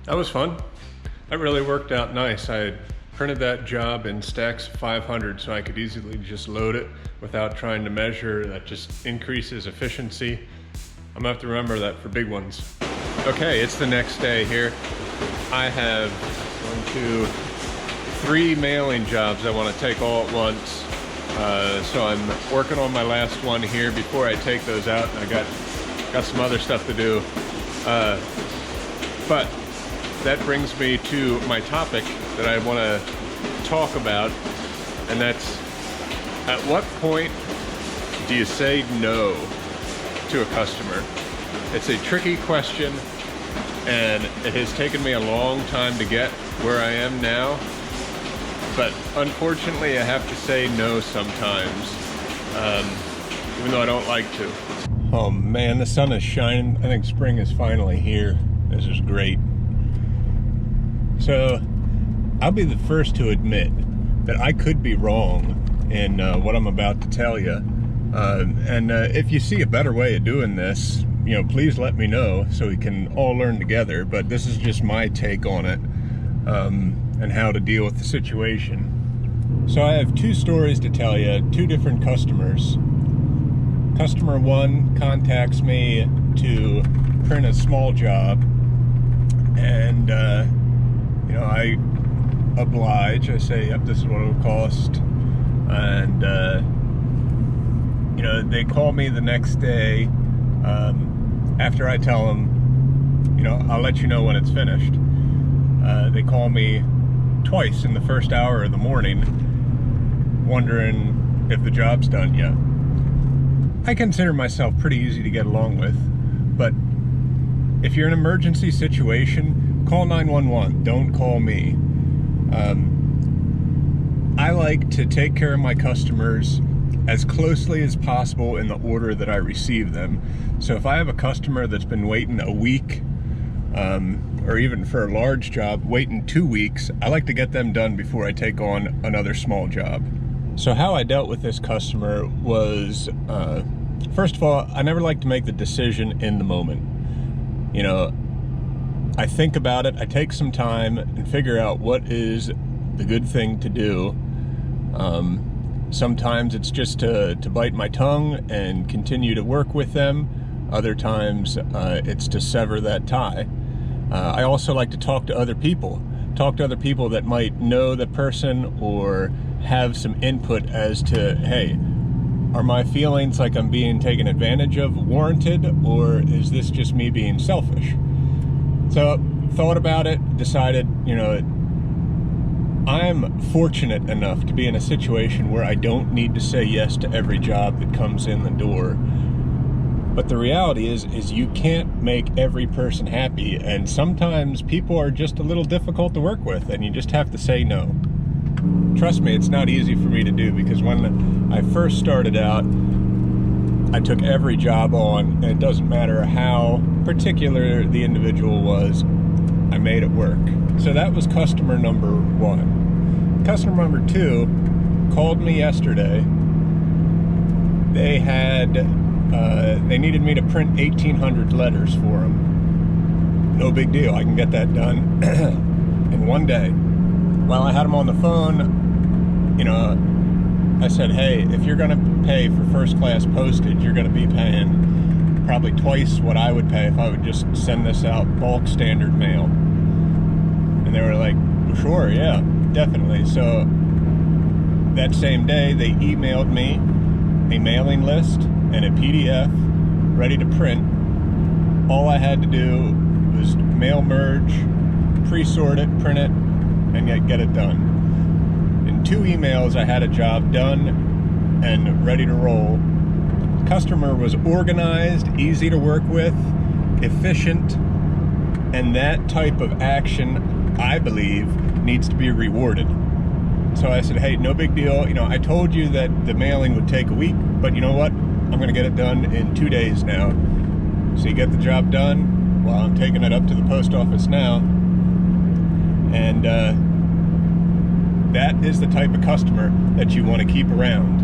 That was fun. That really worked out nice. I had printed that job in stacks of 500 so I could easily just load it without trying to measure. That just increases efficiency. I'm gonna have to remember that for big ones. Okay, it's the next day here. I have 3 mailing jobs I want to take all at once. So I'm working on my last one here before I take those out. I got some other stuff to do. But that brings me to my topic that I want to talk about, and that's, at what point do you say no to a customer? It's a tricky question, and it has taken me a long time to get where I am now, but unfortunately I have to say no sometimes, even though I don't like to. Oh man, the sun is shining. I think spring is finally here. This is great. So I'll be the first to admit that I could be wrong in what I'm about to tell you. And if you see a better way of doing this, please let me know so we can all learn together. But this is just my take on it and how to deal with the situation. So I have 2 stories to tell you, 2 different customers. Customer 1 contacts me to print a small job, and I oblige. I say, yep, this is what it'll cost. And they call me the next day after I tell them, I'll let you know when it's finished. They call me twice in the first hour of the morning, wondering if the job's done yet. I consider myself pretty easy to get along with, but if you're in an emergency situation, call 911. Don't call me. I like to take care of my customers as closely as possible in the order that I receive them. So if I have a customer that's been waiting a week, or even for a large job, waiting 2 weeks, I like to get them done before I take on another small job. So how I dealt with this customer was, first of all, I never like to make the decision in the moment. I think about it, I take some time and figure out what is the good thing to do. Sometimes it's just to bite my tongue and continue to work with them. Other times it's to sever that tie. I also like to talk to other people. Talk to other people that might know the person or have some input as to, hey, are my feelings like I'm being taken advantage of warranted, or is this just me being selfish? So thought about it, decided, I'm fortunate enough to be in a situation where I don't need to say yes to every job that comes in the door. But the reality is you can't make every person happy, and sometimes people are just a little difficult to work with, and you just have to say no. Trust me, it's not easy for me to do, because when I first started out, I took every job on, and it doesn't matter how particular the individual was, I made it work. So that was customer number 1. Customer number 2 called me yesterday. They needed me to print 1,800 letters for them. No big deal, I can get that done in one day. While I had them on the phone, I said, hey, if you're gonna pay for first class postage, you're gonna be paying probably twice what I would pay if I would just send this out bulk standard mail. And they were like, sure, yeah, definitely. So that same day, they emailed me a mailing list and a PDF ready to print. All I had to do was mail merge, pre-sort it, print it, and get it done. In 2 emails, I had a job done and ready to roll. The customer was organized, easy to work with, efficient, and that type of action, I believe, needs to be rewarded. So I said, hey, no big deal. I told you that the mailing would take a week, but you know what? I'm gonna get it done in 2 days now. So you get the job done. Well, I'm taking it up to the post office now. And that is the type of customer that you want to keep around.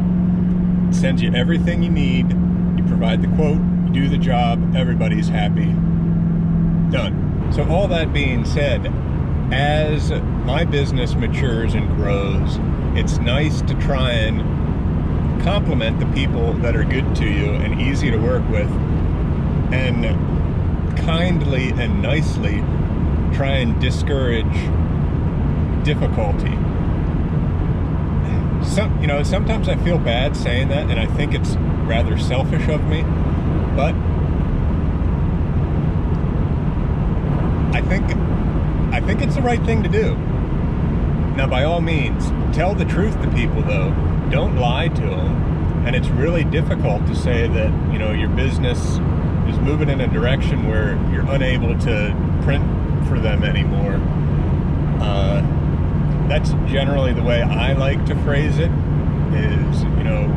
It sends you everything you need, you provide the quote, you do the job, everybody's happy. Done. So all that being said, as my business matures and grows, it's nice to try and compliment the people that are good to you and easy to work with, and kindly and nicely try and discourage difficulty. Sometimes I feel bad saying that, and I think it's rather selfish of me, but I think it's the right thing to do. Now, by all means, tell the truth to people, though. Don't lie to them. And it's really difficult to say that, your business is moving in a direction where you're unable to print for them anymore. That's generally the way I like to phrase it, is,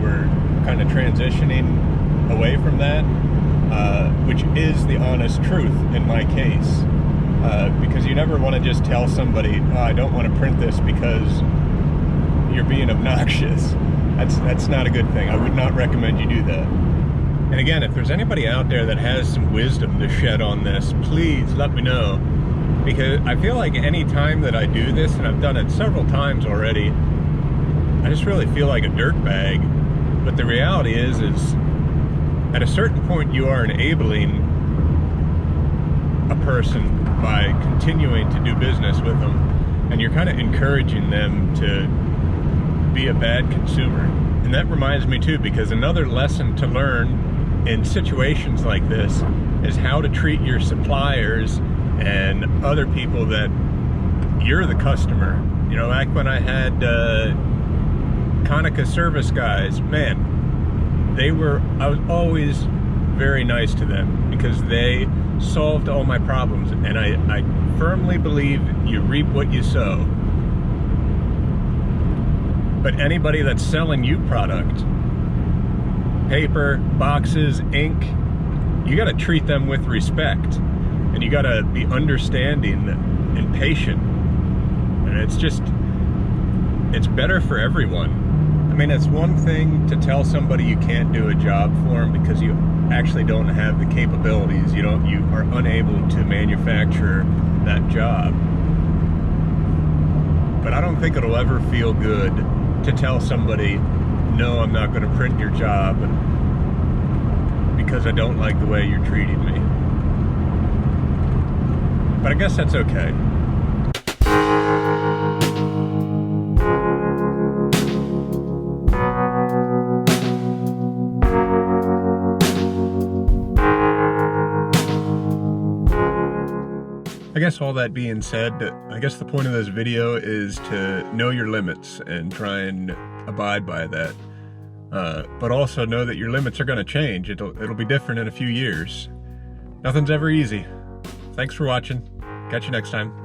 we're kind of transitioning away from that, which is the honest truth in my case. Because you never want to just tell somebody, oh, I don't want to print this because you're being obnoxious. That's not a good thing. I would not recommend you do that. And again, if there's anybody out there that has some wisdom to shed on this, please let me know. Because I feel like any time that I do this, and I've done it several times already, I just really feel like a dirtbag. But the reality is at a certain point you are enabling a person by continuing to do business with them, and you're kind of encouraging them to be a bad consumer. And that reminds me too, because another lesson to learn in situations like this is how to treat your suppliers and other people that you're the customer. Back when I had Konica service guys, man, I was always very nice to them because they solved all my problems, and I firmly believe you reap what you sow. But anybody that's selling you product, paper, boxes, ink, you got to treat them with respect, and you got to be understanding and patient. And it's better for everyone. I mean, it's one thing to tell somebody you can't do a job for them because you actually don't have the capabilities. You are unable to manufacture that job. But I don't think it'll ever feel good to tell somebody, no, I'm not going to print your job because I don't like the way you're treating me. But I guess that's okay. I guess all that being said, I guess the point of this video is to know your limits and try and abide by that. But also know that your limits are going to change. It'll be different in a few years. Nothing's ever easy. Thanks for watching. Catch you next time.